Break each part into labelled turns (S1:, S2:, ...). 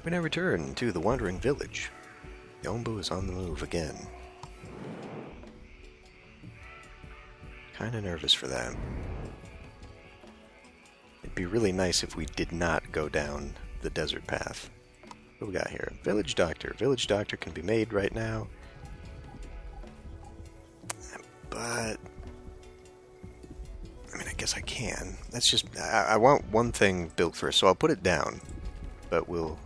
S1: We now return to the wandering village. The Ombu is on the move again. Kinda nervous for that. It'd be really nice if we did not go down the desert path. What do we got here? Village Doctor. Village Doctor can be made right now. But I mean, I guess I can. That's just... I want one thing built first, so I'll put it down. But we'll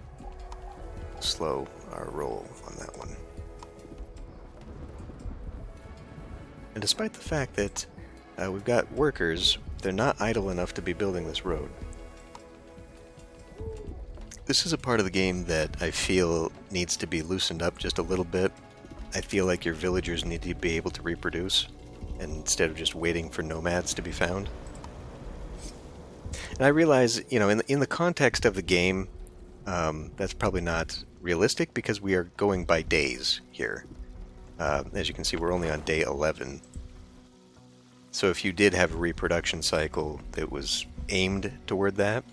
S1: slow our roll on that one. And despite the fact that we've got workers, they're not idle enough to be building this road. This is a part of the game that I feel needs to be loosened up just a little bit. I feel like your villagers need to be able to reproduce, instead of just waiting for nomads to be found. And I realize, you know, in the context of the game, that's probably not realistic because we are going by days here. As you can see, we're only on day 11. So if you did have a reproduction cycle that was aimed toward that,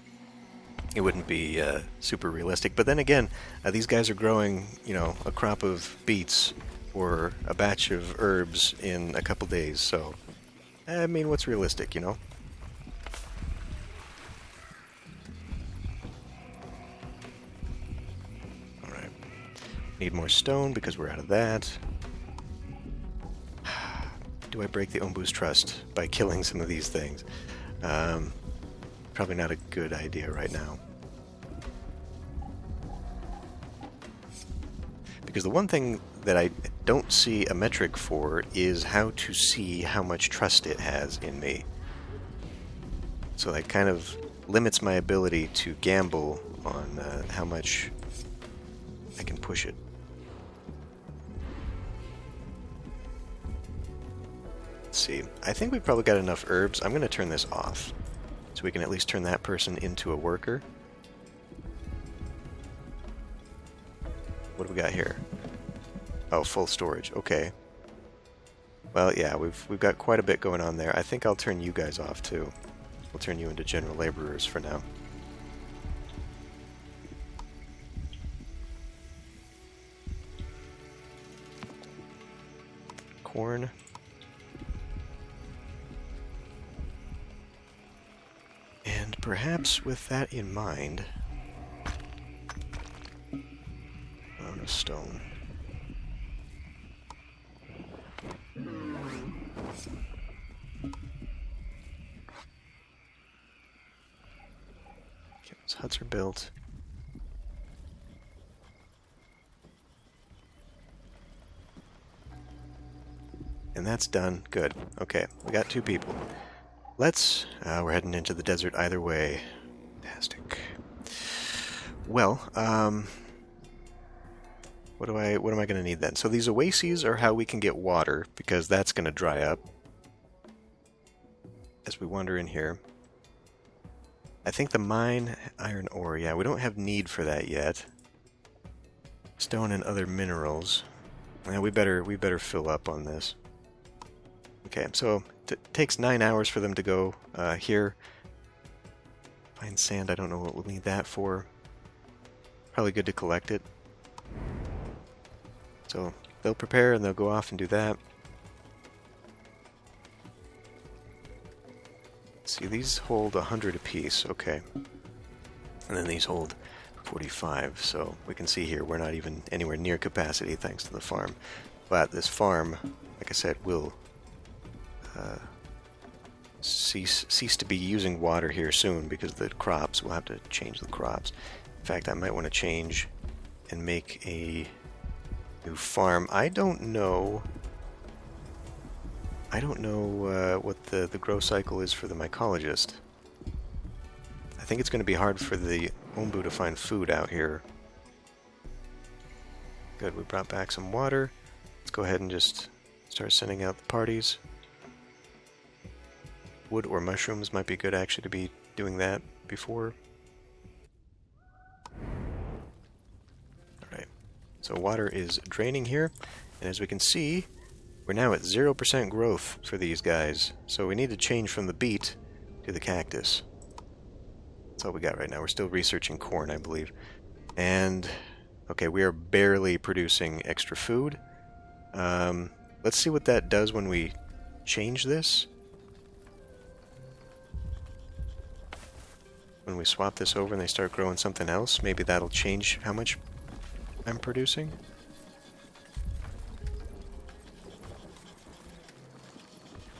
S1: it wouldn't be super realistic. But then again, these guys are growing, you know, a crop of beets or a batch of herbs in a couple days. So, I mean, what's realistic, you know? Alright. Need more stone because we're out of that. Do I break the Ombu's trust by killing some of these things? Probably not a good idea right now. Because the one thing that I don't see a metric for is how to see how much trust it has in me. So that kind of limits my ability to gamble on how much I can push it. Let's see. I think we've probably got enough herbs. I'm going to turn this off so we can at least turn that person into a worker. What do we got here? Oh, full storage. Okay. Well, yeah, we've got quite a bit going on there. I think I'll turn you guys off too. We'll turn you into general laborers for now. Corn. And perhaps with that in mind, out of stone. Okay, those huts are built. And that's done. Good. Okay, we got 2 people. Let's... we're heading into the desert either way. Fantastic. Well, what am I going to need then? So these oases are how we can get water, because that's going to dry up as we wander in here. I think the mine iron ore, yeah, we don't have need for that yet. Stone and other minerals. Yeah, we better fill up on this. Okay, so it takes 9 hours for them to go here. Find sand, I don't know what we'll need that for. Probably good to collect it. So they'll prepare and they'll go off and do that. See, these hold 100 apiece, okay. And then these hold 45, so we can see here we're not even anywhere near capacity thanks to the farm. But this farm, like I said, will cease to be using water here soon because the crops, we'll have to change the crops. In fact, I might want to change and make a new farm. I don't know what the grow cycle is for the mycologist. I think it's going to be hard for the Ombu to find food out here. Good, we brought back some water. Let's go ahead and just start sending out the parties. Wood or mushrooms might be good actually to be doing that before. Alright, so water is draining here, and as we can see, we're now at 0% growth for these guys. So we need to change from the beet to the cactus. That's all we got right now. We're still researching corn, I believe. And, okay, we are barely producing extra food. Let's see what that does when we change this. When we swap this over and they start growing something else, maybe that'll change how much I'm producing.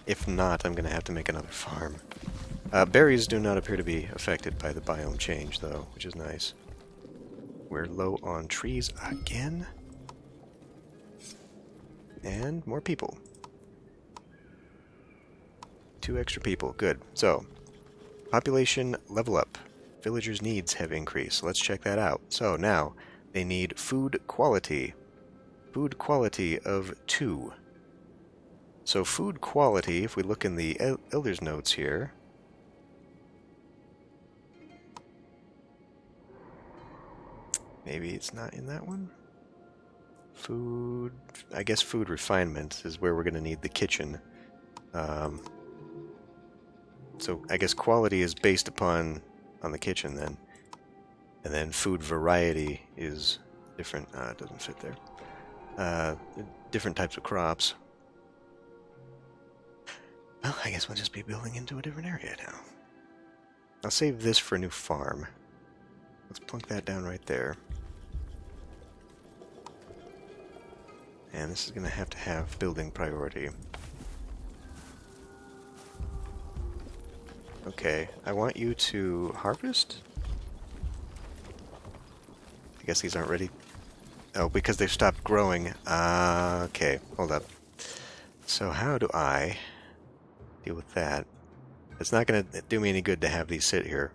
S1: If not, I'm going to have to make another farm. Berries do not appear to be affected by the biome change, though, which is nice. We're low on trees again. And more people. 2 extra people. Good. So, population level up. Villagers' needs have increased. Let's check that out. So now, they need food quality. Food quality of 2. So food quality, if we look in the Elder's notes here, maybe it's not in that one? Food, I guess food refinement is where we're going to need the kitchen. So I guess quality is based on the kitchen then. And then food variety is different. It doesn't fit there. Different types of crops. Well, I guess we'll just be building into a different area now. I'll save this for a new farm. Let's plunk that down right there. And this is going to have building priority. Okay, I want you to harvest? I guess these aren't ready. Oh, because they've stopped growing. Okay, hold up. So how do I deal with that? It's not going to do me any good to have these sit here.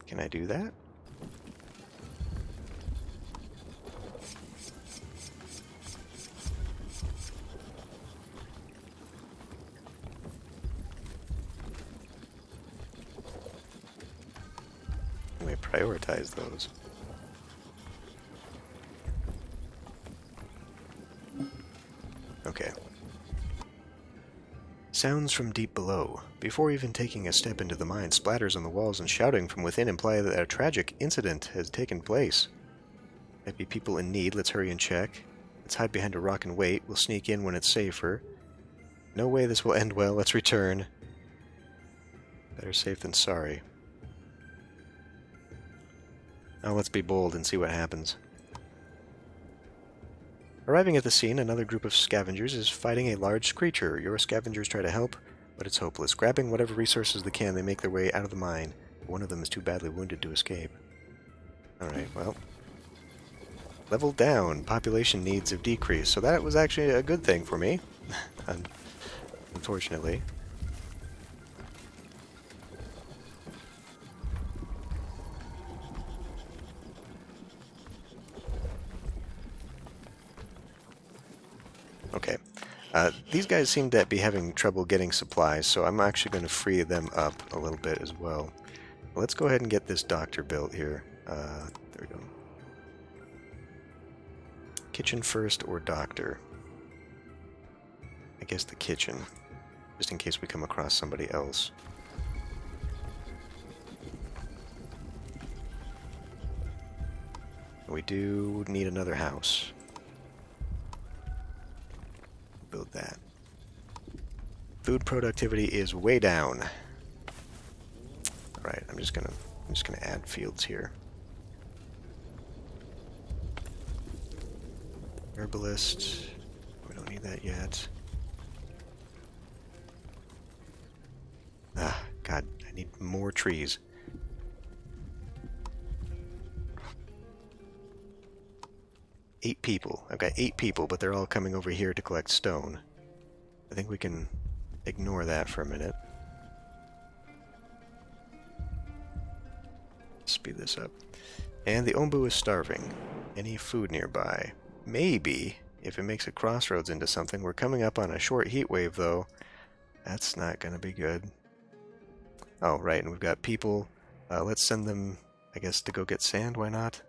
S1: Can I do that? Let me prioritize those. Okay. Sounds from deep below. Before even taking a step into the mine, splatters on the walls and shouting from within imply that a tragic incident has taken place. Might be people in need. Let's hurry and check. Let's hide behind a rock and wait. We'll sneak in when it's safer. No way this will end well. Let's return. Better safe than sorry. Now let's be bold and see what happens. Arriving at the scene, another group of scavengers is fighting a large creature. Your scavengers try to help, but it's hopeless. Grabbing whatever resources they can, they make their way out of the mine. One of them is too badly wounded to escape. Alright, well. Level down. Population needs have decreased. So that was actually a good thing for me. Unfortunately. Okay. These guys seem to be having trouble getting supplies, so I'm actually going to free them up a little bit as well. Let's go ahead and get this doctor built here. There we go. Kitchen first or doctor? I guess the kitchen, just in case we come across somebody else. We do need another house. Build that. Food productivity is way down. Alright, I'm just gonna add fields here. Herbalist. We don't need that yet. Ah, God, I need more trees. Eight people. I've got 8 people, but they're all coming over here to collect stone. I think we can ignore that for a minute. Speed this up. And the Ombu is starving. Any food nearby? Maybe, if it makes a crossroads into something. We're coming up on a short heat wave, though. That's not going to be good. Oh, right, and we've got people. Let's send them, I guess, to go get sand. Why not?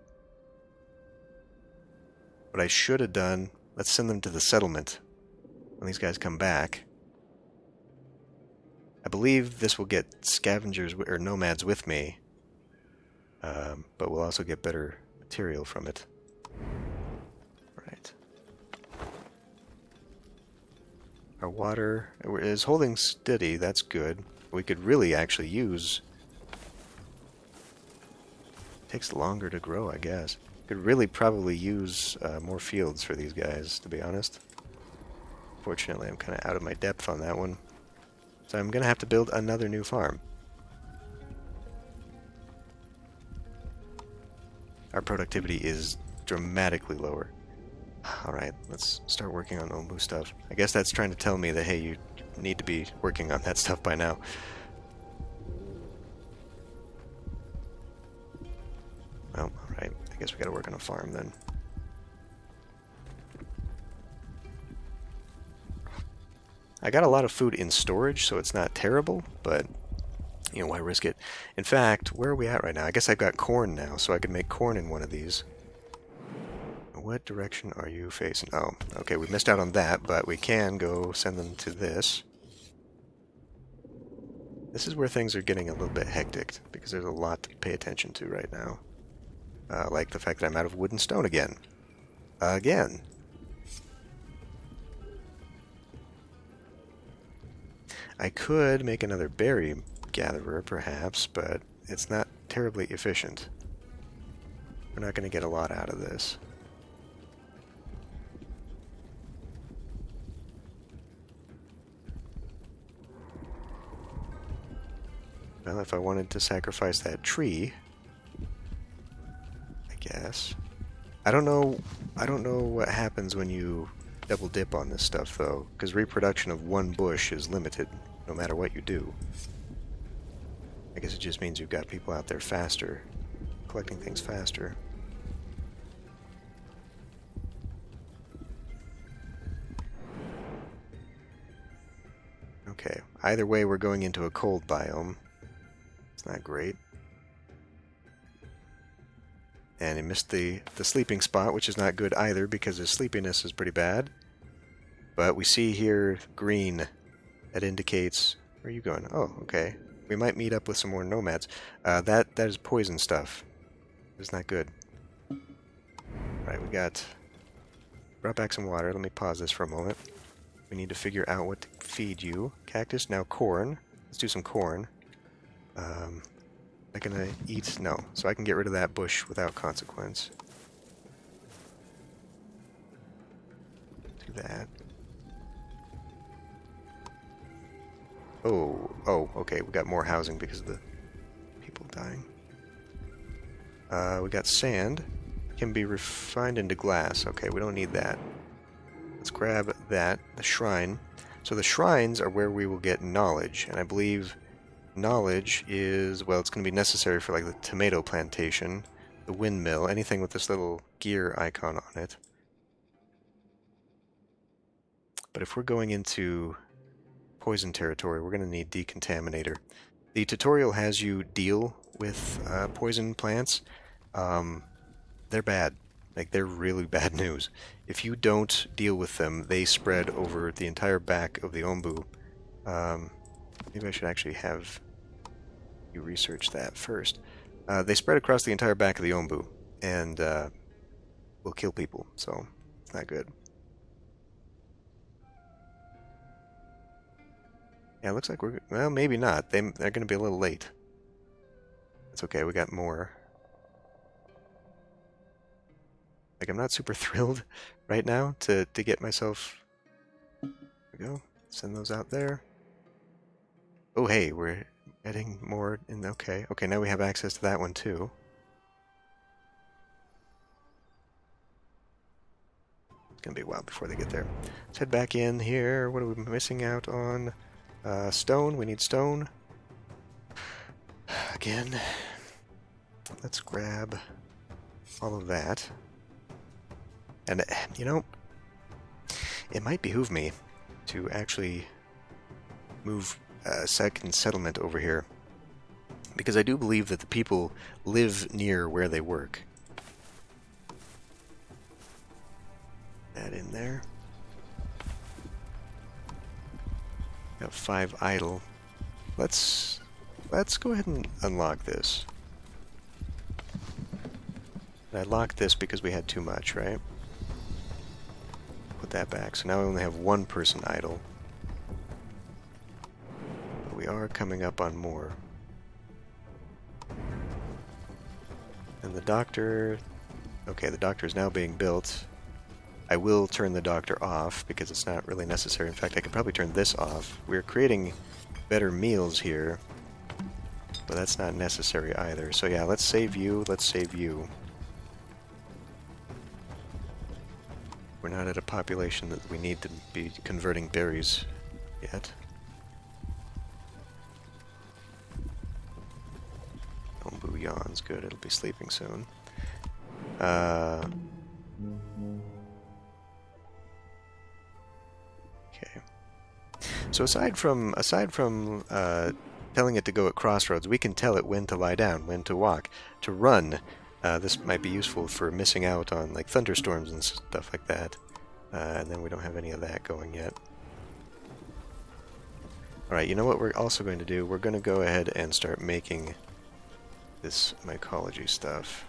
S1: What I should have done, let's send them to the settlement when these guys come back. I believe this will get scavengers or nomads with me, but we'll also get better material from it. Right. Our water is holding steady, that's good. We could really actually use... It takes longer to grow, I guess. Could really probably use more fields for these guys, to be honest. Fortunately, I'm kind of out of my depth on that one. So I'm going to have to build another new farm. Our productivity is dramatically lower. Alright, let's start working on Ombu stuff. I guess that's trying to tell me that, hey, you need to be working on that stuff by now. Well, alright. I guess we gotta work on a farm then. I got a lot of food in storage, so it's not terrible, but, you know, why risk it? In fact, where are we at right now? I guess I've got corn now, so I could make corn in one of these. What direction are you facing? Oh, okay, we missed out on that, but we can go send them to this. This is where things are getting a little bit hectic, because there's a lot to pay attention to right now. Like the fact that I'm out of wood and stone again. Again. I could make another berry gatherer, perhaps, but it's not terribly efficient. We're not going to get a lot out of this. Well, if I wanted to sacrifice that tree, I guess. I don't know what happens when you double dip on this stuff, though, because reproduction of one bush is limited, no matter what you do. I guess it just means you've got people out there faster, collecting things faster. Okay, either way, we're going into a cold biome. Not great. And he missed the sleeping spot, which is not good either because his sleepiness is pretty bad. But we see here green. That indicates... Where are you going? Oh, okay. We might meet up with some more nomads. That is poison stuff. It's not good. Right, we brought back some water. Let me pause this for a moment. We need to figure out what to feed you. Cactus, now corn. Let's do some corn. Am I gonna eat? No. So I can get rid of that bush without consequence. Do that. Oh, okay. We got more housing because of the people dying. We got sand. Can be refined into glass. Okay, we don't need that. Let's grab that. The shrine. So the shrines are where we will get knowledge, and I believe knowledge is, well, it's going to be necessary for like the tomato plantation, the windmill, anything with this little gear icon on it. But if we're going into poison territory, we're going to need decontaminator. The tutorial has you deal with poison plants. They're bad. Like, they're really bad news. If you don't deal with them, they spread over the entire back of the Ombu. Maybe I should actually have you research that first. They spread across the entire back of the Ombu, and will kill people, so it's not good. Yeah, it looks like we're... Well, maybe not. They're going to be a little late. It's okay, we got more. Like, I'm not super thrilled right now to get myself... There we go. Send those out there. Oh, hey, we're adding more in... Okay, now we have access to that one, too. It's going to be a while before they get there. Let's head back in here. What are we missing out on? Stone. We need stone. Again. Let's grab all of that. And, you know, it might behoove me to actually move a second settlement over here. Because I do believe that the people live near where they work. That in there. Got 5 idle. let's go ahead and unlock this. I locked this because we had too much, right? Put that back. So now we only have one person idle. But we are coming up on more. And the doctor... Okay, the doctor is now being built. I will turn the doctor off because it's not really necessary. In fact, I could probably turn this off. We're creating better meals here, but that's not necessary either. So yeah, let's save you. Let's save you. We're not at a population that we need to be converting berries yet. Ombu yawns. Good, it'll be sleeping soon. Okay. So aside from telling it to go at crossroads, we can tell it when to lie down, when to walk, to run. This might be useful for missing out on like thunderstorms and stuff like that. And then we don't have any of that going yet. Alright, you know what we're also going to do? We're going to go ahead and start making this mycology stuff.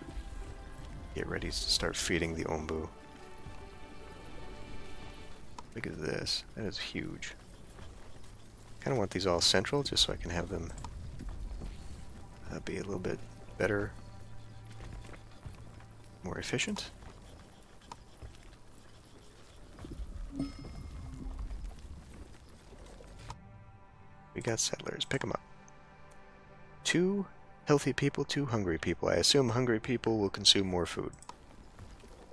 S1: Get ready to start feeding the Ombu. Look at this. That is huge. Kind of want these all central just so I can have them be a little bit better, more efficient. We got settlers. Pick them up. 2 healthy people, 2 hungry people. I assume hungry people will consume more food.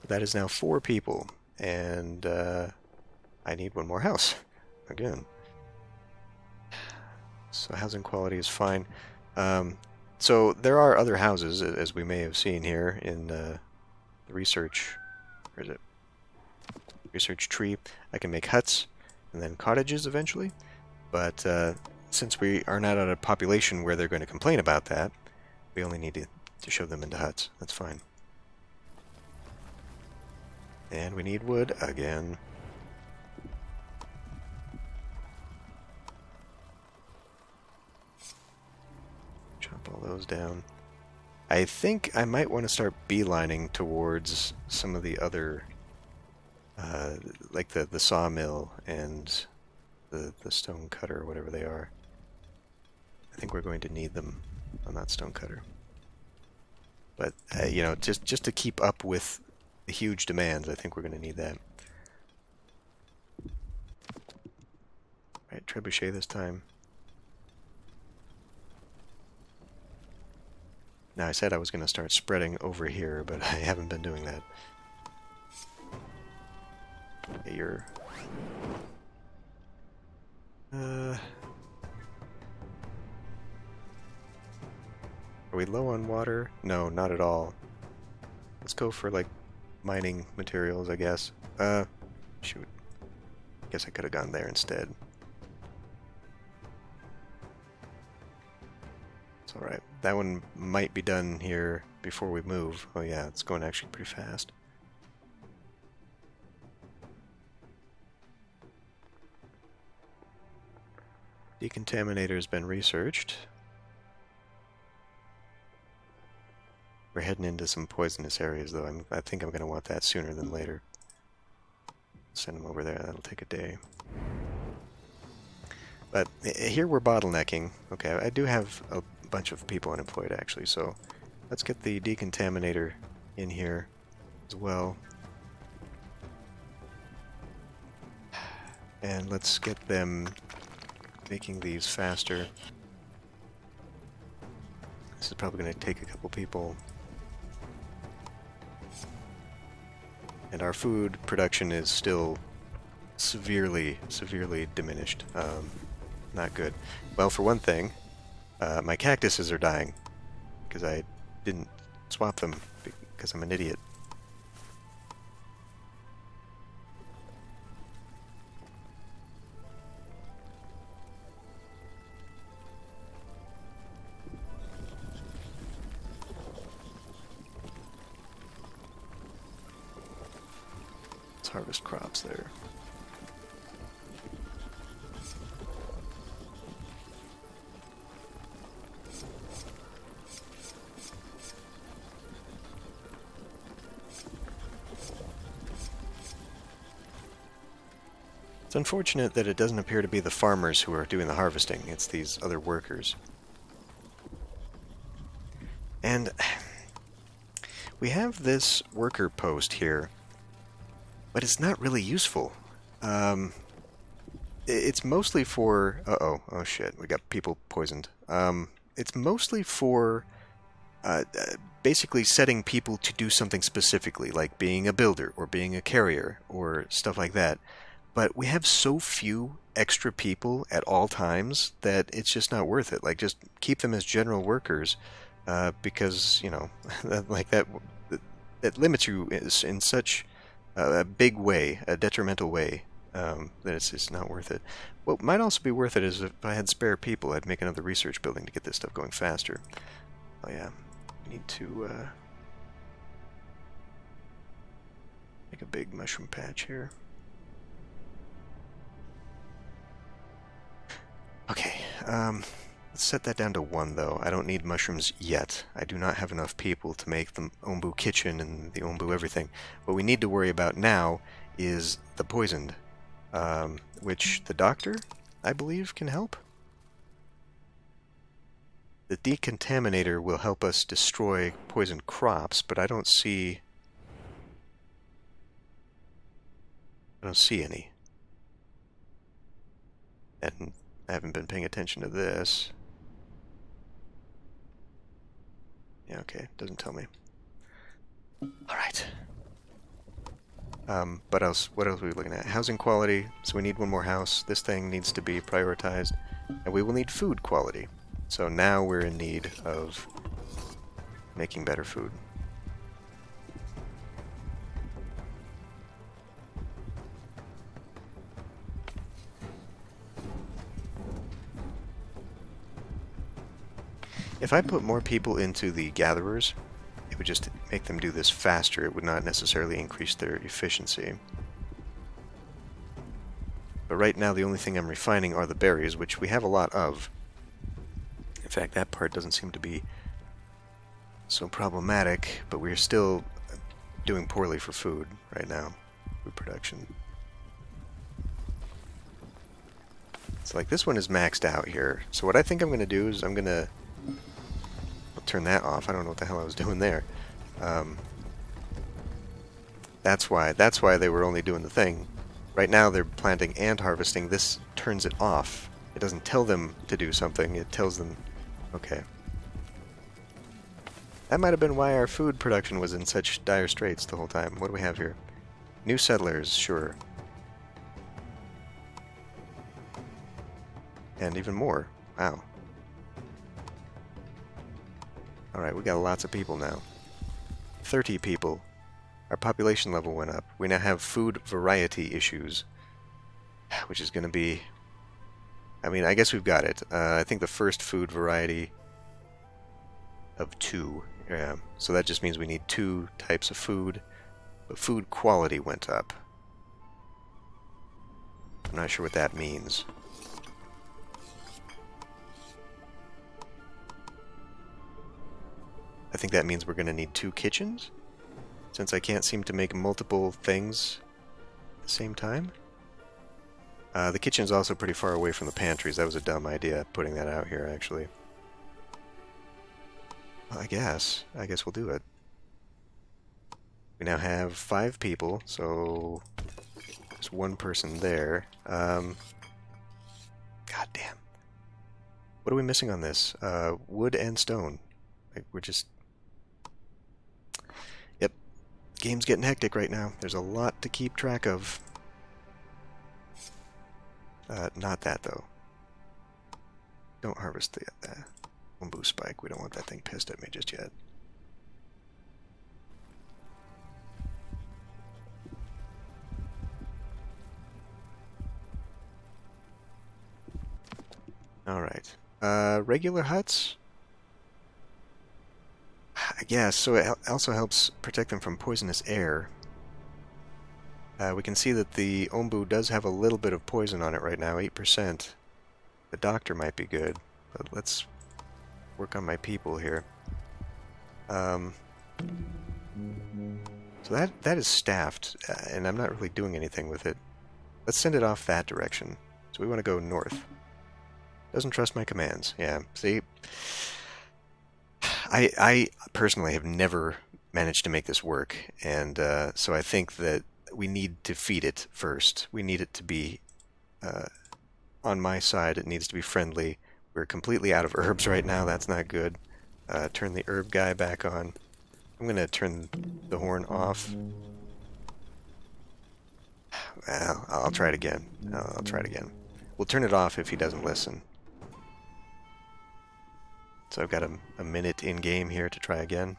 S1: But that is now 4 people, and I need 1 more house. Again. So housing quality is fine. So there are other houses, as we may have seen here in the research. Where is it? Research tree. I can make huts and then cottages eventually. But since we are not at a population where they're going to complain about that, we only need to show them into huts. That's fine. And we need wood again. Chop all those down. I think I might want to start beelining towards some of the other, like the sawmill and the stone cutter, or whatever they are. I think we're going to need them on that stone cutter. But, you know, just to keep up with the huge demands, I think we're going to need that. Alright, trebuchet this time. Now, I said I was going to start spreading over here, but I haven't been doing that. Okay, you're... Are we low on water? No, not at all. Let's go for, like, mining materials, I guess. Shoot. Guess I could have gone there instead. It's alright. That one might be done here before we move. Oh yeah, it's going actually pretty fast. Decontaminator has been researched. We're heading into some poisonous areas, though. I think I'm going to want that sooner than later. Send them over there. That'll take a day. But here we're bottlenecking. Okay, I do have a bunch of people unemployed, actually, so let's get the decontaminator in here as well. And let's get them making these faster. This is probably going to take a couple people. And our food production is still severely diminished. Not good. Well, for one thing, my cactuses are dying because I didn't swap them because I'm an idiot. Let's harvest crops there. It's unfortunate that it doesn't appear to be the farmers who are doing the harvesting. It's these other workers. And we have this worker post here, but it's not really useful. It's mostly for... oh shit, we got people poisoned. It's mostly for basically setting people to do something specifically, like being a builder or being a carrier or stuff like that. But we have so few extra people at all times that it's just not worth it. Like, just keep them as general workers, because, you know, like that limits you in such a big way, a detrimental way, that it's just not worth it. What might also be worth it is if I had spare people, I'd make another research building to get this stuff going faster. Oh yeah, I need to make a big mushroom patch here. Okay, let's set that down to 1, though. I don't need mushrooms yet. I do not have enough people to make the Ombu kitchen and the Ombu everything. What we need to worry about now is the poisoned, which the doctor, I believe, can help. The decontaminator will help us destroy poisoned crops, but I don't see any. And I haven't been paying attention to this. Yeah, okay, doesn't tell me. Alright. What else are we looking at? Housing quality, so we need one more house. This thing needs to be prioritized. And we will need food quality. So now we're in need of making better food. If I put more people into the gatherers, it would just make them do this faster. It would not necessarily increase their efficiency. But right now the only thing I'm refining are the berries, which we have a lot of. In fact, that part doesn't seem to be so problematic, but we're still doing poorly for food right now. Food production. So like this one is maxed out here. So what I think I'm going to do is I'm going to turn that off. I don't know what the hell I was doing there. That's why they were only doing the thing. Right now they're planting and harvesting. This turns it off. It doesn't tell them to do something. It tells them, okay. That might have been why our food production was in such dire straits the whole time. What do we have here? New settlers, sure. And even more. Wow. Alright, we got lots of people now. 30 people. Our population level went up. We now have food variety issues, which is going to be... I mean, I guess we've got it. I think the first food variety of 2. Yeah, so that just means we need 2 types of food, but food quality went up. I'm not sure what that means. I think that means we're going to need 2 kitchens, since I can't seem to make multiple things at the same time. The kitchen's also pretty far away from the pantries. That was a dumb idea, putting that out here, actually. Well, I guess we'll do it. We now have 5 people, so there's 1 person there. God damn. What are we missing on this? Wood and stone. Like, we're just... Yep. Game's getting hectic right now. There's a lot to keep track of. Not that, though. Don't harvest the Ombu spike. We don't want that thing pissed at me just yet. Alright. Regular huts? I guess. So it also helps protect them from poisonous air. We can see that the Ombu does have a little bit of poison on it right now, 8%. The doctor might be good, but let's work on my people here. So that is staffed, and I'm not really doing anything with it. Let's send it off that direction. So we want to go north. Doesn't trust my commands. Yeah, see? I personally have never managed to make this work, and so I think that we need to feed it first. We need it to be on my side. It needs to be friendly. We're completely out of herbs right now. That's not good. Turn the herb guy back on. I'm going to turn the horn off. Well, I'll try it again. I'll try it again. We'll turn it off if he doesn't listen. So I've got a minute in-game here to try again.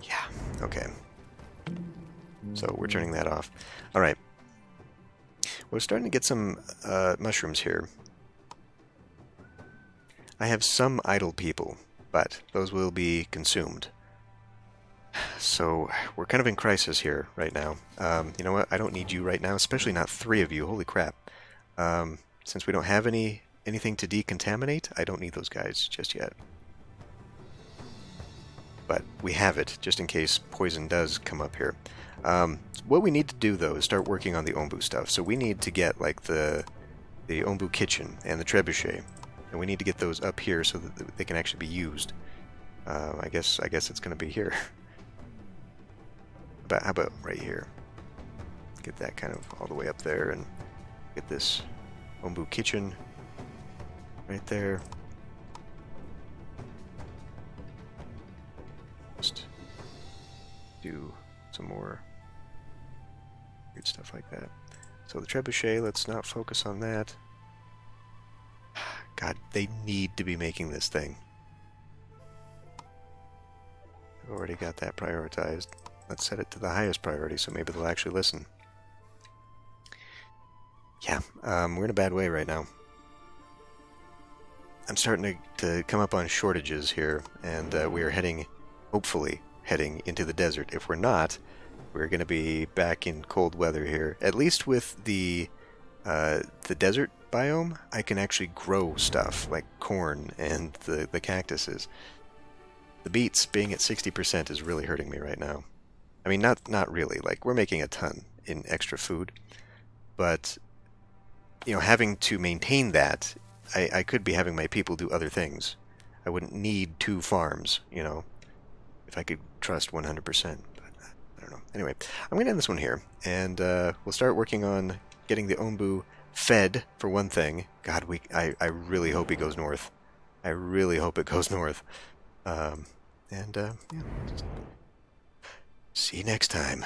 S1: Yeah, okay. So we're turning that off. All right. We're starting to get some mushrooms here. I have some idle people, but those will be consumed. So we're kind of in crisis here right now. You know what? I don't need you right now, especially not 3 of you. Holy crap. Since we don't have anything to decontaminate, I don't need those guys just yet. But we have it, just in case poison does come up here. What we need to do, though, is start working on the Ombu stuff. So we need to get, like, the Ombu kitchen and the trebuchet. And we need to get those up here so that they can actually be used. I guess it's going to be here. How about right here? Get that kind of all the way up there, and get this Ombu kitchen right there. Just do some more weird stuff like that. So the trebuchet, let's not focus on that. God, they need to be making this thing. I've already got that prioritized. Let's set it to the highest priority so maybe they'll actually listen. Yeah, we're in a bad way right now. I'm starting to come up on shortages here, and we are hopefully heading into the desert. If we're not, we're going to be back in cold weather here. At least with the desert biome, I can actually grow stuff like corn and the cactuses. The beets being at 60% is really hurting me right now. I mean, not really. Like, we're making a ton in extra food, but you know, having to maintain that, I could be having my people do other things. I wouldn't need 2 farms, you know, if I could trust 100%. But I don't know. Anyway, I'm going to end this one here, and we'll start working on getting the Ombu fed, for one thing. God, I really hope he goes north. I really hope it goes north. Yeah, just see you next time.